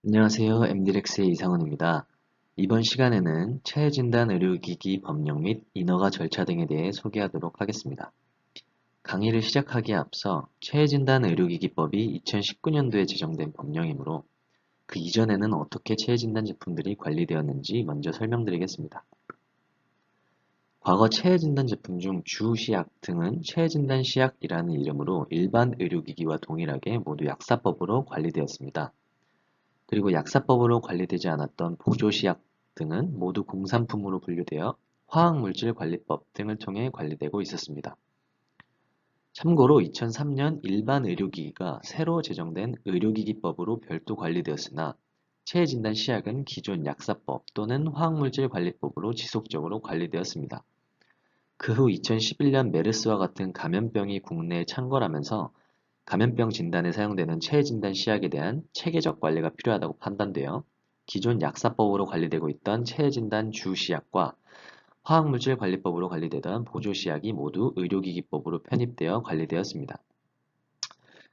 안녕하세요. MD렉스의 이상훈입니다. 이번 시간에는 체해진단 의료기기 법령 및 인허가 절차 등에 대해 소개하도록 하겠습니다. 강의를 시작하기에 앞서 체해진단 의료기기법이 2019년도에 제정된 법령이므로 그 이전에는 어떻게 체해진단 제품들이 관리되었는지 먼저 설명드리겠습니다. 과거 체해진단 제품 중 주시약 등은 체해진단 시약이라는 이름으로 일반 의료기기와 동일하게 모두 약사법으로 관리되었습니다. 그리고 약사법으로 관리되지 않았던 보조시약 등은 모두 공산품으로 분류되어 화학물질관리법 등을 통해 관리되고 있었습니다. 참고로 2003년 일반 의료기기가 새로 제정된 의료기기법으로 별도 관리되었으나 체해진단 시약은 기존 약사법 또는 화학물질관리법으로 지속적으로 관리되었습니다. 그 후 2011년 메르스와 같은 감염병이 국내에 창궐하면서 감염병 진단에 사용되는 체해진단 시약에 대한 체계적 관리가 필요하다고 판단되어 기존 약사법으로 관리되고 있던 체해진단 주시약과 화학물질 관리법으로 관리되던 보조시약이 모두 의료기기법으로 편입되어 관리되었습니다.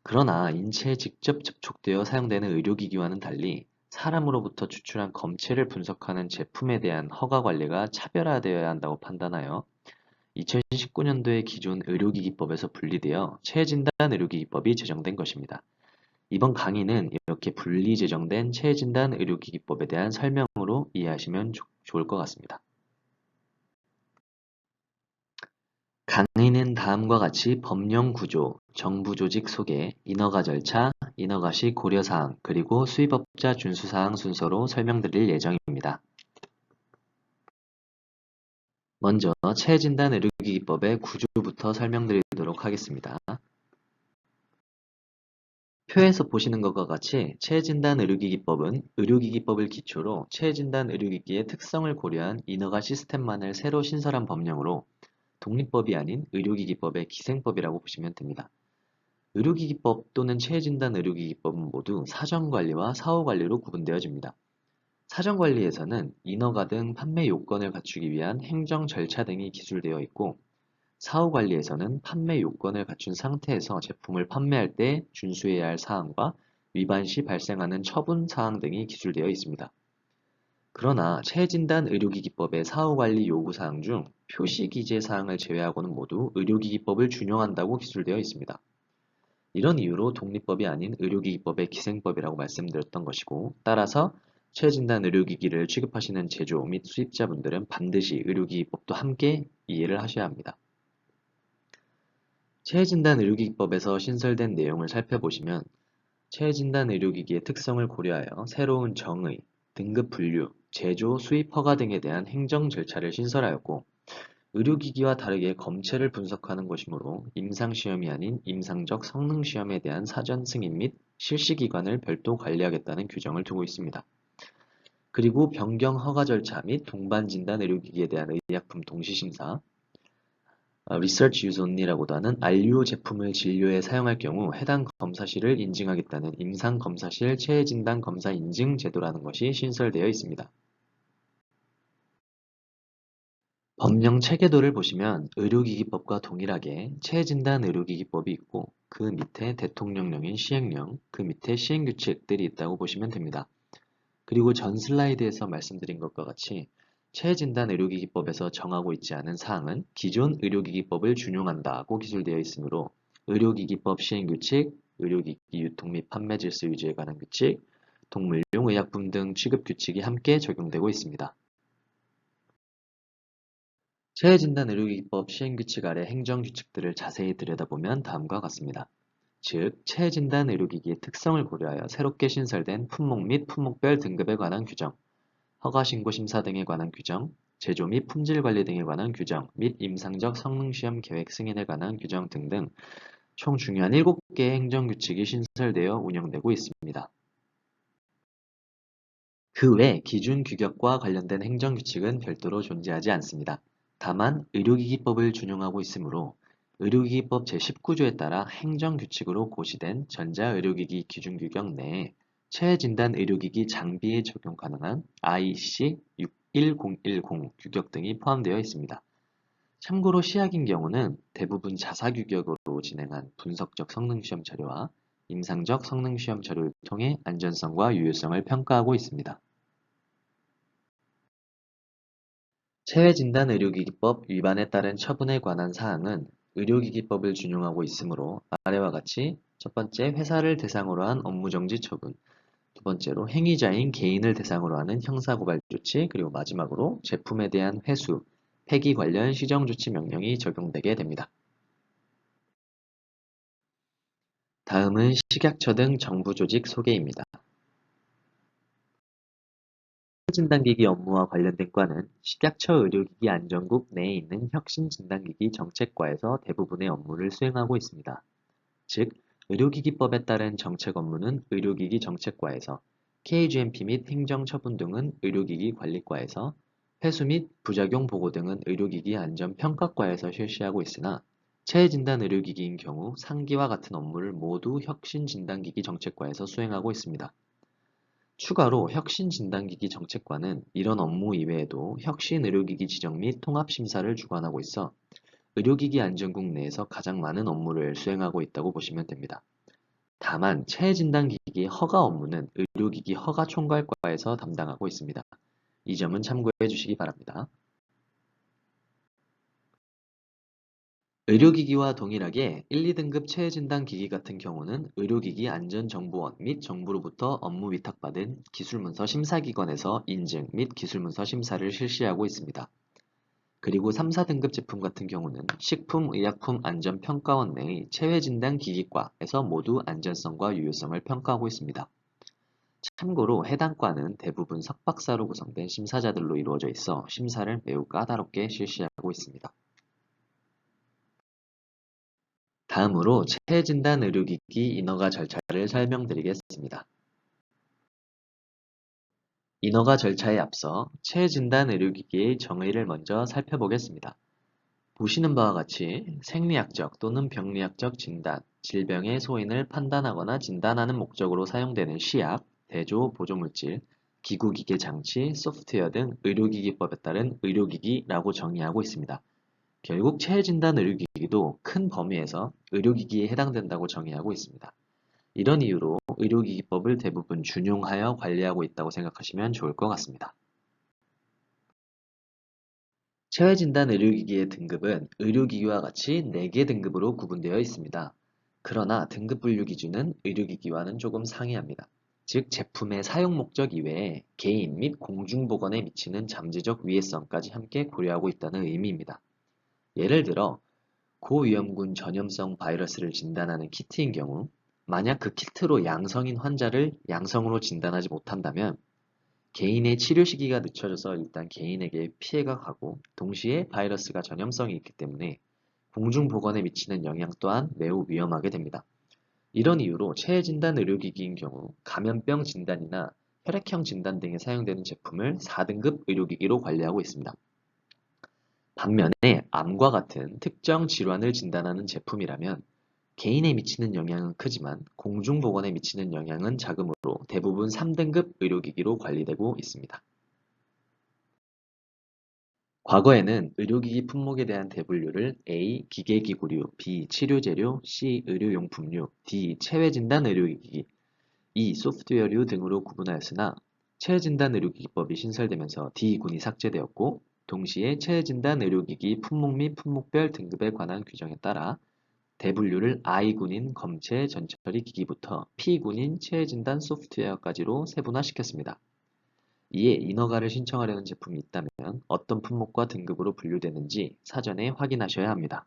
그러나 인체에 직접 접촉되어 사용되는 의료기기와는 달리 사람으로부터 추출한 검체를 분석하는 제품에 대한 허가 관리가 차별화되어야 한다고 판단하여 2019년도에 기존 의료기기법에서 분리되어 체진단 의료기기법이 제정된 것입니다. 이번 강의는 이렇게 분리 제정된 체진단 의료기기법에 대한 설명으로 이해하시면 좋을 것 같습니다. 강의는 다음과 같이 법령 구조, 정부 조직 소개, 인허가 절차, 인허가 시 고려사항, 그리고 수입업자 준수사항 순서로 설명드릴 예정입니다. 먼저 체진단 의료기기법의 구조부터 설명드리도록 하겠습니다. 표에서 보시는 것과 같이 체진단 의료기기법은 의료기기법을 기초로 체진단 의료기기의 특성을 고려한 인허가 시스템만을 새로 신설한 법령으로 독립법이 아닌 의료기기법의 기생법이라고 보시면 됩니다. 의료기기법 또는 체진단 의료기기법은 모두 사전관리와 사후관리로 구분되어집니다. 사전관리에서는 인허가 등 판매 요건을 갖추기 위한 행정 절차 등이 기술되어 있고 사후관리에서는 판매 요건을 갖춘 상태에서 제품을 판매할 때 준수해야 할 사항과 위반 시 발생하는 처분 사항 등이 기술되어 있습니다. 그러나 체진단 의료기기법의 사후관리 요구사항 중 표시기재 사항을 제외하고는 모두 의료기기법을 준용한다고 기술되어 있습니다. 이런 이유로 독립법이 아닌 의료기기법의 기생법이라고 말씀드렸던 것이고 따라서 체진단 의료기기를 취급하시는 제조 및 수입자분들은 반드시 의료기기법도 함께 이해를 하셔야 합니다. 체해진단 의료기기법에서 신설된 내용을 살펴보시면 체해진단 의료기기의 특성을 고려하여 새로운 정의, 등급 분류, 제조, 수입 허가 등에 대한 행정 절차를 신설하였고 의료기기와 다르게 검체를 분석하는 것이므로 임상시험이 아닌 임상적 성능시험에 대한 사전 승인 및 실시기관을 별도 관리하겠다는 규정을 두고 있습니다. 그리고 변경 허가 절차 및 동반 진단 의료기기에 대한 의약품 동시심사, 리서치 유즈 온리라고도 하는 RU 제품을 진료에 사용할 경우 해당 검사실을 인증하겠다는 임상검사실 체해진단 검사 인증 제도라는 것이 신설되어 있습니다. 법령 체계도를 보시면 의료기기법과 동일하게 체해진단 의료기기법이 있고 그 밑에 대통령령인 시행령, 그 밑에 시행규칙들이 있다고 보시면 됩니다. 그리고 전 슬라이드에서 말씀드린 것과 같이 체진단 의료기기법에서 정하고 있지 않은 사항은 기존 의료기기법을 준용한다고 기술되어 있으므로 의료기기법 시행규칙, 의료기기 유통 및 판매 질서 유지에 관한 규칙, 동물용 의약품 등 취급 규칙이 함께 적용되고 있습니다. 체진단 의료기기법 시행규칙 아래 행정규칙들을 자세히 들여다보면 다음과 같습니다. 즉, 체진단 의료기기의 특성을 고려하여 새롭게 신설된 품목 및 품목별 등급에 관한 규정, 허가신고심사 등에 관한 규정, 제조 및 품질관리 등에 관한 규정 및 임상적 성능시험 계획 승인에 관한 규정 등등 총 중요한 7개의 행정규칙이 신설되어 운영되고 있습니다. 그 외 기준 규격과 관련된 행정규칙은 별도로 존재하지 않습니다. 다만 의료기기법을 준용하고 있으므로 의료기기법 제19조에 따라 행정규칙으로 고시된 전자의료기기 기준규격 내에 체진단 의료기기 장비에 적용 가능한 IEC 61010 규격 등이 포함되어 있습니다. 참고로 시약인 경우는 대부분 자사규격으로 진행한 분석적 성능시험 자료와 임상적 성능 시험 자료를 통해 안전성과 유효성을 평가하고 있습니다. 체외진단의료기기법 위반에 따른 처분에 관한 사항은 의료기기법을 준용하고 있으므로 아래와 같이 첫 번째 회사를 대상으로 한 업무정지 처분, 두 번째로 행위자인 개인을 대상으로 하는 형사고발 조치, 그리고 마지막으로 제품에 대한 회수, 폐기 관련 시정조치 명령이 적용되게 됩니다. 다음은 식약처 등 정부 조직 소개입니다. 진단기기 업무와 관련된 과는 식약처 의료기기 안전국 내에 있는 혁신진단기기 정책과에서 대부분의 업무를 수행하고 있습니다. 즉, 의료기기법에 따른 정책 업무는 의료기기 정책과에서, KGMP 및 행정처분 등은 의료기기 관리과에서, 회수 및 부작용 보고 등은 의료기기 안전평가과에서 실시하고 있으나 체진단 의료기기인 경우 상기와 같은 업무를 모두 혁신진단기기 정책과에서 수행하고 있습니다. 추가로 혁신진단기기 정책과는 이런 업무 이외에도 혁신의료기기 지정 및 통합심사를 주관하고 있어 의료기기 안전국 내에서 가장 많은 업무를 수행하고 있다고 보시면 됩니다. 다만 체진단기기 허가 업무는 의료기기 허가총괄과에서 담당하고 있습니다. 이 점은 참고해 주시기 바랍니다. 의료기기와 동일하게 1, 2등급 체진단기기 같은 경우는 의료기기 안전정보원 및 정부로부터 업무 위탁받은 기술문서 심사기관에서 인증 및 기술문서 심사를 실시하고 있습니다. 그리고 3, 4등급 제품 같은 경우는 식품의약품안전평가원 내의 체외진단기기과에서 모두 안전성과 유효성을 평가하고 있습니다. 참고로 해당 과는 대부분 석박사로 구성된 심사자들로 이루어져 있어 심사를 매우 까다롭게 실시하고 있습니다. 다음으로 체진단 의료기기 인허가 절차를 설명드리겠습니다. 인허가 절차에 앞서 체진단 의료기기의 정의를 먼저 살펴보겠습니다. 보시는 바와 같이 생리학적 또는 병리학적 진단, 질병의 소인을 판단하거나 진단하는 목적으로 사용되는 시약, 대조, 보조물질, 기구, 기계, 장치, 소프트웨어 등 의료기기법에 따른 의료기기라고 정의하고 있습니다. 결국 체진단 의료기기도 큰 범위에서 의료기기에 해당된다고 정의하고 있습니다. 이런 이유로 의료기기법을 대부분 준용하여 관리하고 있다고 생각하시면 좋을 것 같습니다. 체외진단 의료기기의 등급은 의료기기와 같이 4개 등급으로 구분되어 있습니다. 그러나 등급 분류 기준은 의료기기와는 조금 상이합니다. 즉, 제품의 사용 목적 이외에 개인 및 공중보건에 미치는 잠재적 위해성까지 함께 고려하고 있다는 의미입니다. 예를 들어 고위험군 전염성 바이러스를 진단하는 키트인 경우 만약 그 키트로 양성인 환자를 양성으로 진단하지 못한다면 개인의 치료 시기가 늦춰져서 일단 개인에게 피해가 가고 동시에 바이러스가 전염성이 있기 때문에 공중보건에 미치는 영향 또한 매우 위험하게 됩니다. 이런 이유로 체진단 의료기기인 경우 감염병 진단이나 혈액형 진단 등에 사용되는 제품을 4등급 의료기기로 관리하고 있습니다. 반면에 암과 같은 특정 질환을 진단하는 제품이라면 개인에 미치는 영향은 크지만 공중보건에 미치는 영향은 작으므로 대부분 3등급 의료기기로 관리되고 있습니다. 과거에는 의료기기 품목에 대한 대분류를 A. 기계기구류, B. 치료재료, C. 의료용품류, D. 체외진단 의료기기, E. 소프트웨어류 등으로 구분하였으나 체외진단 의료기기법이 신설되면서 D군이 삭제되었고 동시에 체외진단 의료기기 품목 및 품목별 등급에 관한 규정에 따라 대분류를 I군인 검체 전처리 기기부터 P군인 체외진단 소프트웨어까지로 세분화시켰습니다. 이에 인허가를 신청하려는 제품이 있다면 어떤 품목과 등급으로 분류되는지 사전에 확인하셔야 합니다.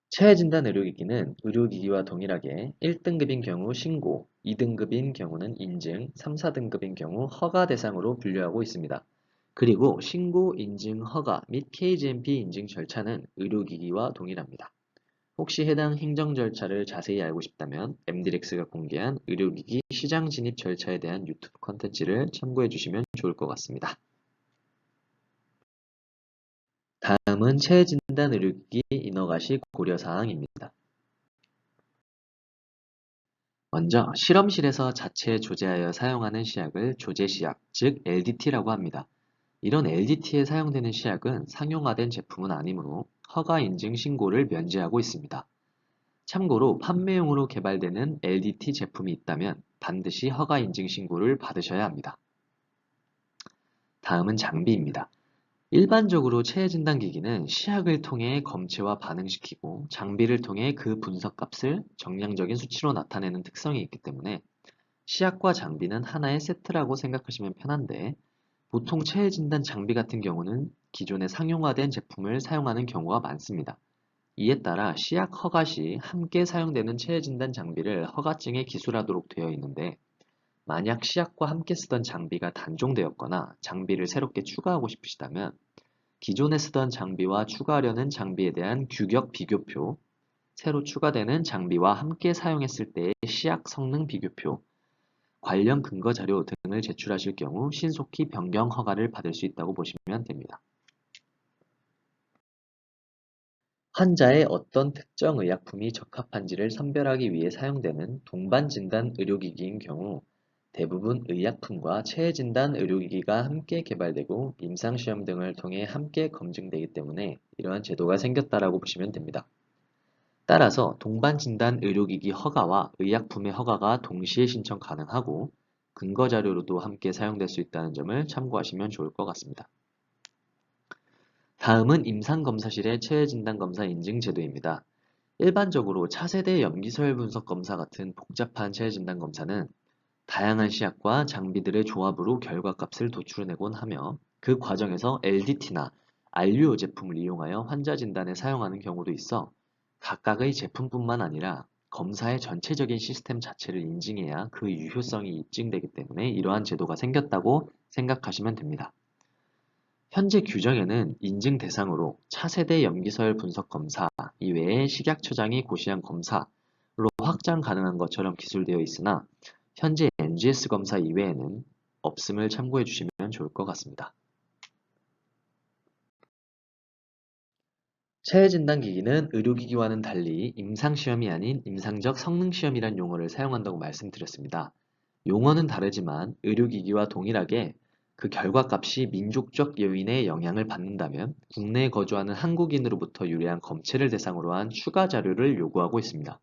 체외진단 의료기기는 의료기기와 동일하게 1등급인 경우 신고, 2등급인 경우는 인증, 3, 4등급인 경우 허가 대상으로 분류하고 있습니다. 그리고 신고, 인증, 허가 및 KGMP 인증 절차는 의료기기와 동일합니다. 혹시 해당 행정 절차를 자세히 알고 싶다면 MDRX가 공개한 의료기기 시장 진입 절차에 대한 유튜브 콘텐츠를 참고해 주시면 좋을 것 같습니다. 다음은 체진단 의료기기 인허가 시 고려사항입니다. 먼저 실험실에서 자체 조제하여 사용하는 시약을 조제시약, 즉 LDT라고 합니다. 이런 LDT에 사용되는 시약은 상용화된 제품은 아니므로 허가 인증 신고를 면제하고 있습니다. 참고로 판매용으로 개발되는 LDT 제품이 있다면 반드시 허가 인증 신고를 받으셔야 합니다. 다음은 장비입니다. 일반적으로 체해 진단 기기는 시약을 통해 검체와 반응시키고 장비를 통해 그 분석값을 정량적인 수치로 나타내는 특성이 있기 때문에 시약과 장비는 하나의 세트라고 생각하시면 편한데 보통 체해 진단 장비 같은 경우는 기존의 상용화된 제품을 사용하는 경우가 많습니다. 이에 따라 시약 허가 시 함께 사용되는 체해 진단 장비를 허가증에 기술하도록 되어 있는데 만약 시약과 함께 쓰던 장비가 단종되었거나 장비를 새롭게 추가하고 싶으시다면 기존에 쓰던 장비와 추가하려는 장비에 대한 규격 비교표, 새로 추가되는 장비와 함께 사용했을 때의 시약 성능 비교표, 관련 근거 자료 등을 제출하실 경우 신속히 변경 허가를 받을 수 있다고 보시면 됩니다. 환자의 어떤 특정 의약품이 적합한지를 선별하기 위해 사용되는 동반진단 의료기기인 경우 대부분 의약품과 체해진단 의료기기가 함께 개발되고 임상시험 등을 통해 함께 검증되기 때문에 이러한 제도가 생겼다라고 보시면 됩니다. 따라서 동반진단 의료기기 허가와 의약품의 허가가 동시에 신청 가능하고 근거자료로도 함께 사용될 수 있다는 점을 참고하시면 좋을 것 같습니다. 다음은 임상검사실의 체해진단검사 인증 제도입니다. 일반적으로 차세대 염기서열 분석 검사 같은 복잡한 체해진단 검사는 다양한 시약과 장비들의 조합으로 결과값을 도출해내곤 하며 그 과정에서 LDT나 RUO 제품을 이용하여 환자 진단에 사용하는 경우도 있어 각각의 제품뿐만 아니라 검사의 전체적인 시스템 자체를 인증해야 그 유효성이 입증되기 때문에 이러한 제도가 생겼다고 생각하시면 됩니다. 현재 규정에는 인증 대상으로 차세대 염기서열 분석 검사 이외에 식약처장이 고시한 검사로 확장 가능한 것처럼 기술되어 있으나 현재 NGS 검사 이외에는 없음을 참고해 주시면 좋을 것 같습니다. 체해진단기기는 의료기기와는 달리 임상시험이 아닌 임상적 성능시험이란 용어를 사용한다고 말씀드렸습니다. 용어는 다르지만 의료기기와 동일하게 그 결과값이 민족적 요인에 영향을 받는다면 국내에 거주하는 한국인으로부터 유래한 검체를 대상으로 한 추가 자료를 요구하고 있습니다.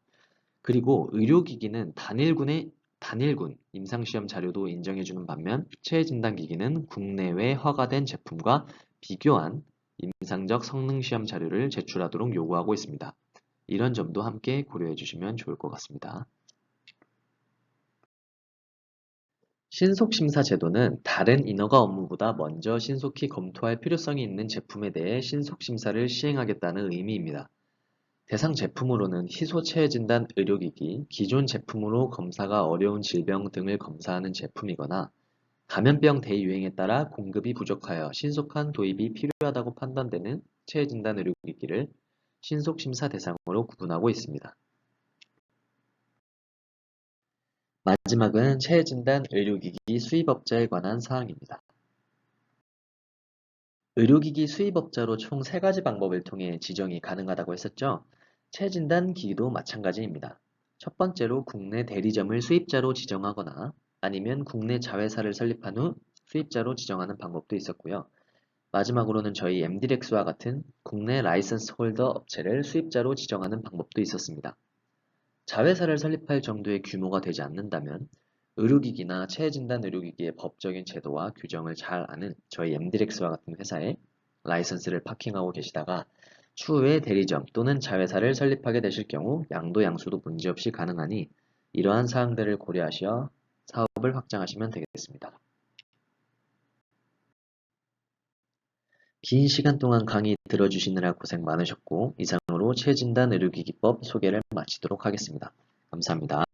그리고 의료기기는 단일군 임상시험 자료도 인정해주는 반면 체해진단기기는 국내외 허가된 제품과 비교한 임상적 성능시험 자료를 제출하도록 요구하고 있습니다. 이런 점도 함께 고려해 주시면 좋을 것 같습니다. 신속심사 제도는 다른 인허가 업무보다 먼저 신속히 검토할 필요성이 있는 제품에 대해 신속심사를 시행하겠다는 의미입니다. 대상 제품으로는 희소체해진단 의료기기, 기존 제품으로 검사가 어려운 질병 등을 검사하는 제품이거나 감염병 대유행에 따라 공급이 부족하여 신속한 도입이 필요하다고 판단되는 체해진단 의료기기를 신속심사 대상으로 구분하고 있습니다. 마지막은 체해진단 의료기기 수입업자에 관한 사항입니다. 의료기기 수입업자로 총 3가지 방법을 통해 지정이 가능하다고 했었죠. 체진단 기기도 마찬가지입니다. 첫 번째로 국내 대리점을 수입자로 지정하거나 아니면 국내 자회사를 설립한 후 수입자로 지정하는 방법도 있었고요. 마지막으로는 저희 MD렉스와 같은 국내 라이선스 홀더 업체를 수입자로 지정하는 방법도 있었습니다. 자회사를 설립할 정도의 규모가 되지 않는다면 의료기기나 체진단 의료기기의 법적인 제도와 규정을 잘 아는 저희 MD렉스와 같은 회사에 라이선스를 파킹하고 계시다가 추후에 대리점 또는 자회사를 설립하게 되실 경우 양도 양수도 문제없이 가능하니 이러한 사항들을 고려하시어 사업을 확장하시면 되겠습니다. 긴 시간 동안 강의 들어주시느라 고생 많으셨고 이상으로 체진단 의료기기법 소개를 마치도록 하겠습니다. 감사합니다.